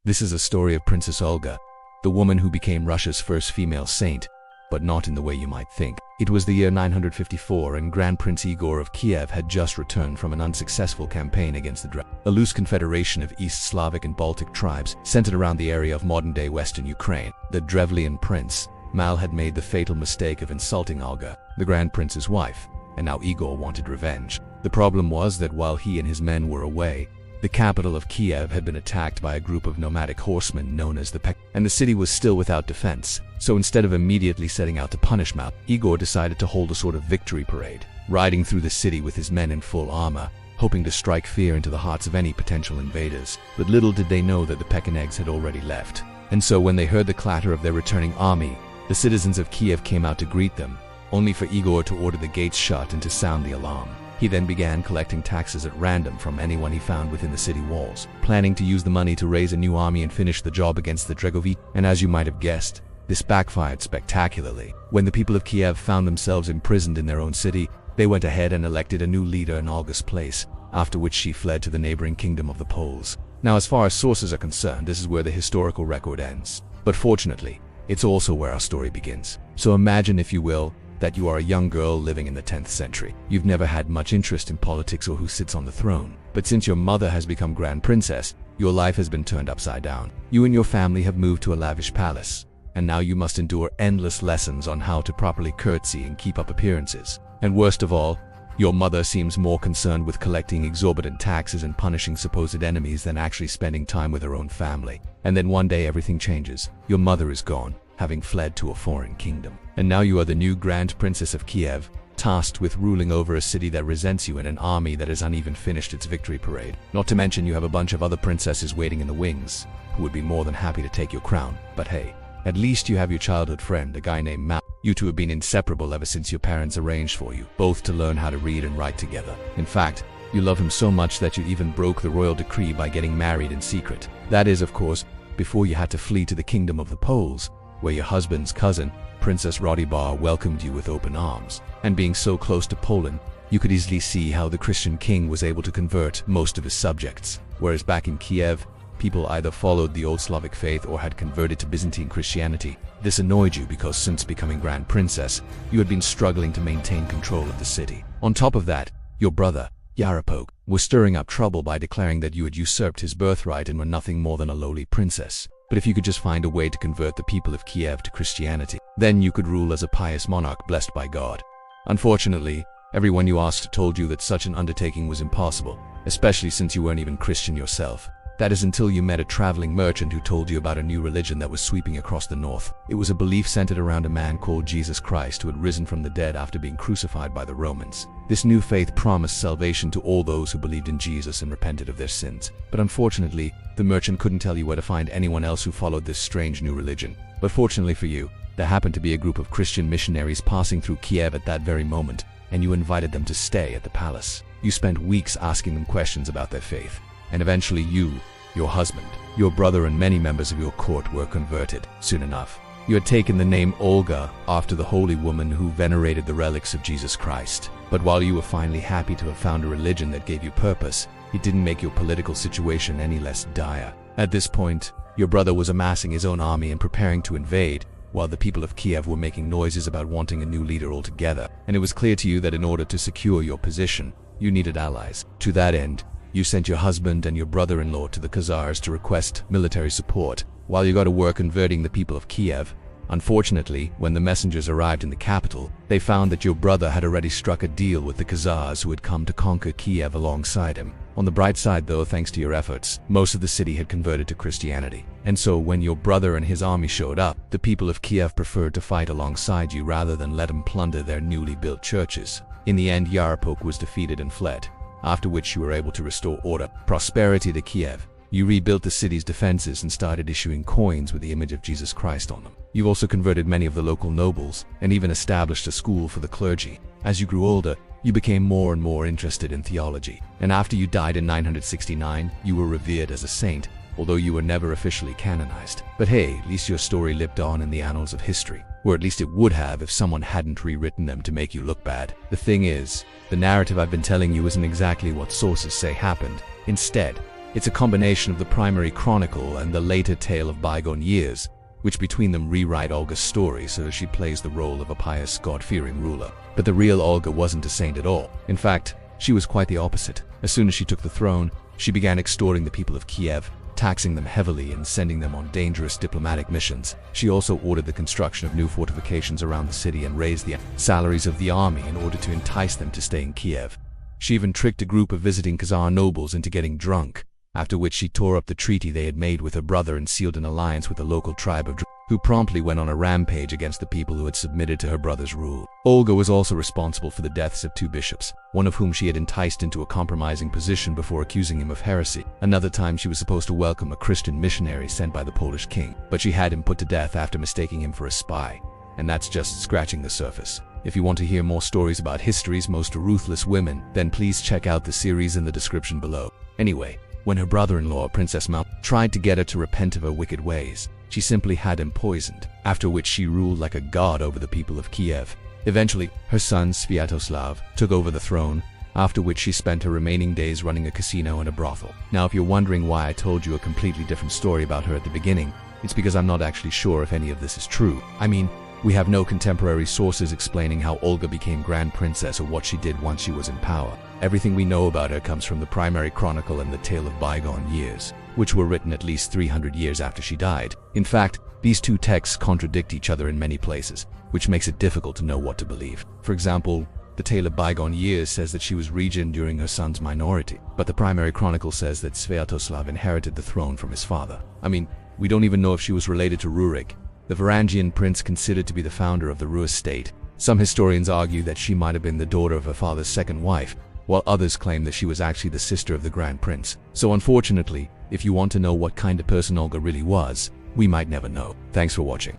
This is a story of Princess Olga, the woman who became Russia's first female saint, but not in the way you might think. It was the year 954 and Grand Prince Igor of Kiev had just returned from an unsuccessful campaign against the Drevlians, a loose confederation of East Slavic and Baltic tribes centered around the area of modern-day Western Ukraine. The Drevlian prince, Mal, had made the fatal mistake of insulting Olga, the Grand Prince's wife, and now Igor wanted revenge. The problem was that while he and his men were away, the capital of Kiev had been attacked by a group of nomadic horsemen known as the Pek, and the city was still without defense. So instead of immediately setting out to punish Mal, Igor decided to hold a sort of victory parade, riding through the city with his men in full armor, hoping to strike fear into the hearts of any potential invaders. But little did they know that the Pechenegs had already left. And so when they heard the clatter of their returning army, the citizens of Kiev came out to greet them, only for Igor to order the gates shut and to sound the alarm. He then began collecting taxes at random from anyone he found within the city walls, planning to use the money to raise a new army and finish the job against the Drevlians. And as you might have guessed, this backfired spectacularly. When the people of Kiev found themselves imprisoned in their own city, they went ahead and elected a new leader in Olga's place, after which she fled to the neighboring kingdom of the Poles. Now, as far as sources are concerned, this is where the historical record ends. But fortunately, it's also where our story begins. So imagine, if you will, that you are a young girl living in the 10th century. You've never had much interest in politics or who sits on the throne. But since your mother has become Grand Princess, your life has been turned upside down. You and your family have moved to a lavish palace, and now you must endure endless lessons on how to properly curtsy and keep up appearances. And worst of all, your mother seems more concerned with collecting exorbitant taxes and punishing supposed enemies than actually spending time with her own family. And then one day everything changes. Your mother is gone, having fled to a foreign kingdom. And now you are the new Grand Princess of Kiev, tasked with ruling over a city that resents you and an army that hasn't even finished its victory parade. Not to mention you have a bunch of other princesses waiting in the wings, who would be more than happy to take your crown. But hey, at least you have your childhood friend, a guy named Mal. You two have been inseparable ever since your parents arranged for you, both to learn how to read and write together. In fact, you love him so much that you even broke the royal decree by getting married in secret. That is, of course, before you had to flee to the kingdom of the Poles, where your husband's cousin, Princess Rodibar, welcomed you with open arms. And being so close to Poland, you could easily see how the Christian king was able to convert most of his subjects. Whereas back in Kiev, people either followed the old Slavic faith or had converted to Byzantine Christianity. This annoyed you because since becoming Grand Princess, you had been struggling to maintain control of the city. On top of that, your brother, Yaropolk, was stirring up trouble by declaring that you had usurped his birthright and were nothing more than a lowly princess. But if you could just find a way to convert the people of Kiev to Christianity, then you could rule as a pious monarch blessed by God. Unfortunately, everyone you asked told you that such an undertaking was impossible, especially since you weren't even Christian yourself. That is until you met a traveling merchant who told you about a new religion that was sweeping across the north. It was a belief centered around a man called Jesus Christ who had risen from the dead after being crucified by the Romans. This new faith promised salvation to all those who believed in Jesus and repented of their sins. But unfortunately, the merchant couldn't tell you where to find anyone else who followed this strange new religion. But fortunately for you, there happened to be a group of Christian missionaries passing through Kiev at that very moment, and you invited them to stay at the palace. You spent weeks asking them questions about their faith, and eventually you, your husband, your brother, and many members of your court were converted. Soon enough, you had taken the name Olga after the holy woman who venerated the relics of Jesus Christ. But while you were finally happy to have found a religion that gave you purpose, it didn't make your political situation any less dire. At this point, your brother was amassing his own army and preparing to invade, while the people of Kiev were making noises about wanting a new leader altogether. And it was clear to you that in order to secure your position, you needed allies. To that end, you sent your husband and your brother-in-law to the Khazars to request military support, while you got to work converting the people of Kiev. Unfortunately, when the messengers arrived in the capital, they found that your brother had already struck a deal with the Khazars who had come to conquer Kiev alongside him. On the bright side though, thanks to your efforts, most of the city had converted to Christianity. And so when your brother and his army showed up, the people of Kiev preferred to fight alongside you rather than let them plunder their newly built churches. In the end, Yaropolk was defeated and fled, after which you were able to restore order, prosperity to Kiev. You rebuilt the city's defenses and started issuing coins with the image of Jesus Christ on them. You've also converted many of the local nobles and even established a school for the clergy. As you grew older, you became more and more interested in theology. And after you died in 969, you were revered as a saint, although you were never officially canonized. But hey, at least your story lived on in the annals of history. Or at least it would have if someone hadn't rewritten them to make you look bad. The thing is, the narrative I've been telling you isn't exactly what sources say happened. Instead, It's a combination of the primary chronicle and the later tale of bygone years, which between them rewrite Olga's story so that she plays the role of a pious, God-fearing ruler. But the real Olga wasn't a saint at all. In fact, she was quite the opposite. As soon as she took the throne, she began extorting the people of Kiev, taxing them heavily and sending them on dangerous diplomatic missions. She also ordered the construction of new fortifications around the city and raised the salaries of the army in order to entice them to stay in Kiev. She even tricked a group of visiting Khazar nobles into getting drunk, after which she tore up the treaty they had made with her brother and sealed an alliance with the local tribe of Drevlians, who promptly went on a rampage against the people who had submitted to her brother's rule. Olga was also responsible for the deaths of 2 bishops, one of whom she had enticed into a compromising position before accusing him of heresy. Another time she was supposed to welcome a Christian missionary sent by the Polish king, but she had him put to death after mistaking him for a spy. And that's just scratching the surface. If you want to hear more stories about history's most ruthless women, then please check out the series in the description below. Anyway, when her brother-in-law, Princess Olga, tried to get her to repent of her wicked ways, she simply had him poisoned, after which she ruled like a god over the people of Kiev. Eventually, her son, Sviatoslav, took over the throne, after which she spent her remaining days running a casino and a brothel. Now, if you're wondering why I told you a completely different story about her at the beginning, it's because I'm not actually sure if any of this is true. I mean, we have no contemporary sources explaining how Olga became Grand Princess or what she did once she was in power. Everything we know about her comes from the primary chronicle and the tale of bygone years, which were written at least 300 years after she died. In fact, these two texts contradict each other in many places, which makes it difficult to know what to believe. For example, the tale of bygone years says that she was regent during her son's minority, but the primary chronicle says that Sviatoslav inherited the throne from his father. I mean, we don't even know if she was related to Rurik, the Varangian prince considered to be the founder of the Rus state. Some historians argue that she might have been the daughter of her father's second wife, while others claim that she was actually the sister of the Grand Prince. So unfortunately, if you want to know what kind of person Olga really was, we might never know. Thanks for watching.